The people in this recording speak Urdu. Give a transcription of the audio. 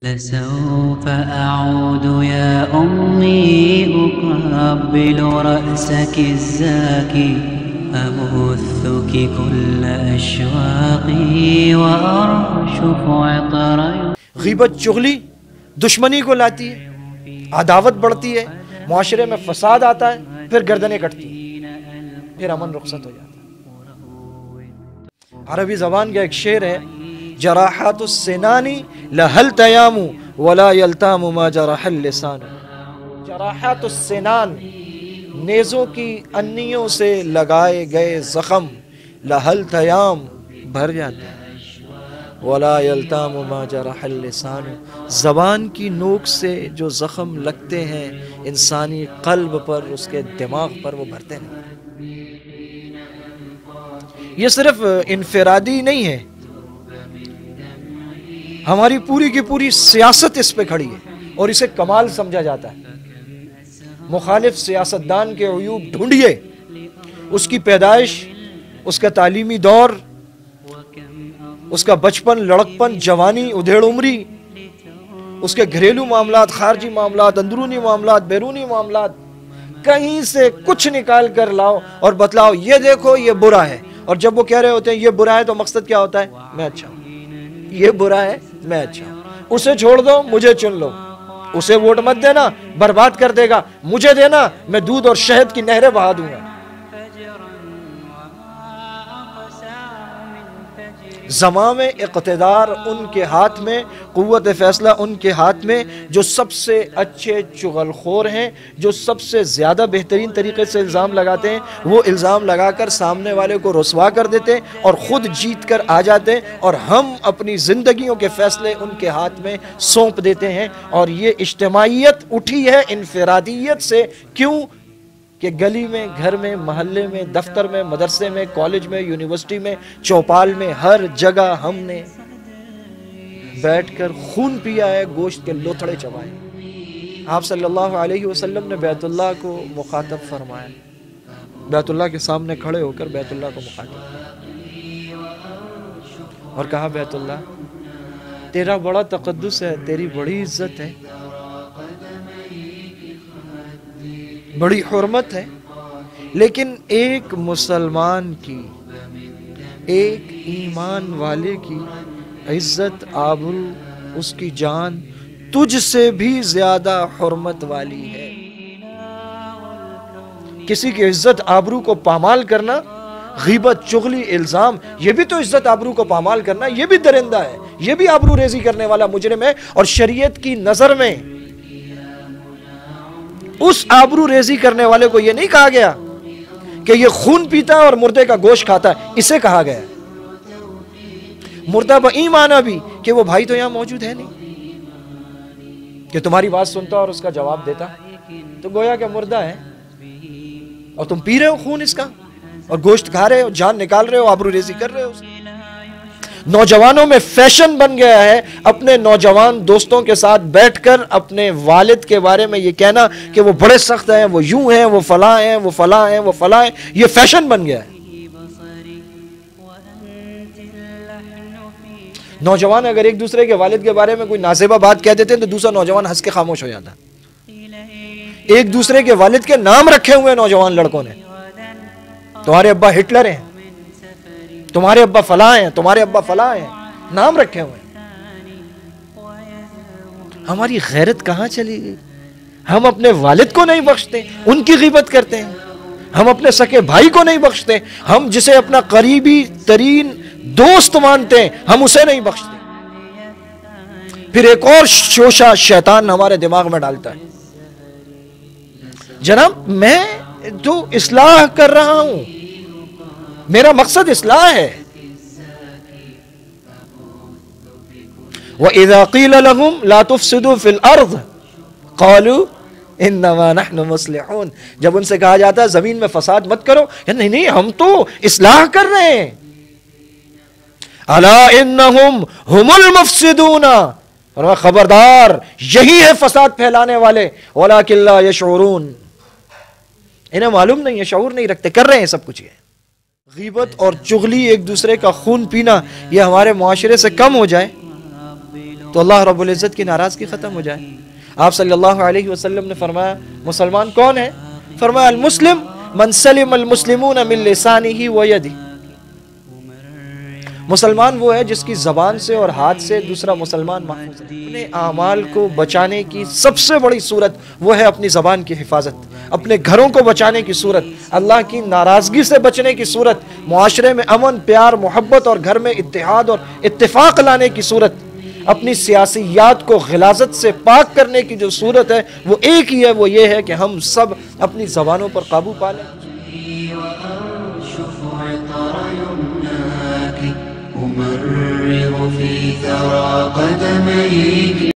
لسوف أعود يا أمي أقبل رأسك الزاكي أبثك كل أشواقي وأرشف عطر. غیبت چغلی دشمنی کو لاتی ہے، عداوت بڑھتی ہے، معاشرے میں فساد آتا ہے، پھر گردنیں کٹتی ہیں، پھر امن رخصت ہو جاتا ہے۔ عربی زبان کا ایک شعر ہے، جراحات السنان لہل تیام ولا یلتام ما جرح اللسان۔ جراحات السنان، نیزوں کی انیوں سے لگائے گئے زخم، لہل تیام، بھر جاتے ہیں، ولا یلتام ما جرح اللسان، زبان کی نوک سے جو زخم لگتے ہیں انسانی قلب پر، اس کے دماغ پر، وہ بھرتے نہیں۔ یہ صرف انفرادی نہیں ہے، ہماری پوری کی پوری سیاست اس پہ کھڑی ہے اور اسے کمال سمجھا جاتا ہے۔ مخالف سیاستدان کے عیوب ڈھونڈیے، اس کی پیدائش، اس کا تعلیمی دور، اس کا بچپن، لڑکپن، جوانی، ادھیڑ عمری، اس کے گھریلو معاملات، خارجی معاملات، اندرونی معاملات، بیرونی معاملات، کہیں سے کچھ نکال کر لاؤ اور بتلاؤ یہ دیکھو یہ برا ہے، اور جب وہ کہہ رہے ہوتے ہیں یہ برا ہے تو مقصد کیا ہوتا ہے؟ میں اچھا ہوں۔ یہ برا ہے، میں اچھا ہوں۔ اسے چھوڑ دو، مجھے چن لو۔ اسے ووٹ مت دینا، برباد کر دے گا، مجھے دینا، میں دودھ اور شہد کی نہریں بہا دوں گا۔ زمام اقتدار ان کے ہاتھ میں، قوت فیصلہ ان کے ہاتھ میں، جو سب سے اچھے چغل خور ہیں، جو سب سے زیادہ بہترین طریقے سے الزام لگاتے ہیں، وہ الزام لگا کر سامنے والے کو رسوا کر دیتے ہیں اور خود جیت کر آ جاتے ہیں، اور ہم اپنی زندگیوں کے فیصلے ان کے ہاتھ میں سونپ دیتے ہیں۔ اور یہ اجتماعیت اٹھی ہے انفرادیت سے۔ کیوں کہ گلی میں، گھر میں، محلے میں، دفتر میں، مدرسے میں، کالج میں، یونیورسٹی میں، چوپال میں، ہر جگہ ہم نے بیٹھ کر خون پیا ہے، گوشت کے لوتھڑے چبائے۔ آپ صلی اللہ علیہ وسلم نے بیت اللہ کو مخاطب فرمایا، بیت اللہ کے سامنے کھڑے ہو کر بیت اللہ کو مخاطب کیا اور کہا، بیت اللہ تیرا بڑا تقدس ہے، تیری بڑی عزت ہے، بڑی حرمت ہے، لیکن ایک مسلمان کی، ایک ایمان والے کی عزت، آبرو، اس کی جان تجھ سے بھی زیادہ حرمت والی ہے۔ کسی کی عزت آبرو کو پامال کرنا، غیبت، چغلی، الزام، یہ بھی تو عزت آبرو کو پامال کرنا، یہ بھی درندہ ہے، یہ بھی آبرو ریزی کرنے والا مجرم ہے۔ اور شریعت کی نظر میں اس آبرو ریزی کرنے والے کو یہ نہیں کہا گیا کہ یہ خون پیتا ہے اور مردے کا گوشت کھاتا ہے، اسے کہا گیا مردہ بایمانہ بھی کہ وہ بھائی تو یہاں موجود ہے نہیں کہ تمہاری بات سنتا اور اس کا جواب دیتا، تو گویا کہ مردہ ہے اور تم پی رہے ہو خون اس کا اور گوشت کھا رہے ہو، جان نکال رہے ہو، آبرو ریزی کر رہے ہو۔ نوجوانوں میں فیشن بن گیا ہے اپنے نوجوان دوستوں کے ساتھ بیٹھ کر اپنے والد کے بارے میں یہ کہنا کہ وہ بڑے سخت ہیں، وہ یوں ہیں، وہ فلاں ہیں، وہ فلاں ہیں، وہ فلاں ہیں۔ یہ فیشن بن گیا ہے۔ نوجوان اگر ایک دوسرے کے والد کے بارے میں کوئی نازیبہ بات کہہ دیتے ہیں تو دوسرا نوجوان ہنس کے خاموش ہو جاتا ہے۔ ایک دوسرے کے والد کے نام رکھے ہوئے نوجوان لڑکوں نے، تمہارے ابا ہٹلر ہیں، تمہارے ابا فلاں ہیں، تمہارے ابا فلاں ہیں، نام رکھے ہوئے ہیں۔ ہماری غیرت کہاں چلی گئی؟ ہم اپنے والد کو نہیں بخشتے، ان کی غیبت کرتے ہیں۔ ہم اپنے سکے بھائی کو نہیں بخشتے، ہم جسے اپنا قریبی ترین دوست مانتے ہیں ہم اسے نہیں بخشتے۔ پھر ایک اور شوشہ شیطان ہمارے دماغ میں ڈالتا ہے، جناب میں تو اصلاح کر رہا ہوں، میرا مقصد اصلاح ہے۔ وَإِذَا قِيلَ لَهُمْ لَا تُفْسِدُوا فِي الْأَرْضِ قَالُوا إِنَّمَا نَحْنُ مُصْلِحُونَ، جب ان سے کہا جاتا ہے زمین میں فساد مت کرو، نہیں نہیں ہم تو اصلاح کر رہے ہیں۔ أَلَا إِنَّهُمْ هُمُ الْمُفْسِدُونَ، اور خبردار یہی ہے فساد پھیلانے والے، وَلَكِنْ لَا يَشْعُرُونَ، انہیں معلوم نہیں ہے، شعور نہیں رکھتے، کر رہے ہیں سب کچھ۔ یہ غیبت اور چغلی، ایک دوسرے کا خون پینا، یہ ہمارے معاشرے سے کم ہو جائے تو اللہ رب العزت کی ناراضگی ختم ہو جائے۔ آپ صلی اللہ علیہ وسلم نے فرمایا مسلمان کون ہے؟ فرمایا المسلم من سلم المسلمون من لسانہ و یدہ، مسلمان وہ ہے جس کی زبان سے اور ہاتھ سے دوسرا مسلمان محفوظ ہے۔ اپنے اعمال کو بچانے کی سب سے بڑی صورت وہ ہے اپنی زبان کی حفاظت، اپنے گھروں کو بچانے کی صورت، اللہ کی ناراضگی سے بچنے کی صورت، معاشرے میں امن پیار محبت اور گھر میں اتحاد اور اتفاق لانے کی صورت، اپنی سیاسیات کو غلاظت سے پاک کرنے کی جو صورت ہے وہ ایک ہی ہے، وہ یہ ہے کہ ہم سب اپنی زبانوں پر قابو پا لیں۔ أمرغ في ثرى قدميك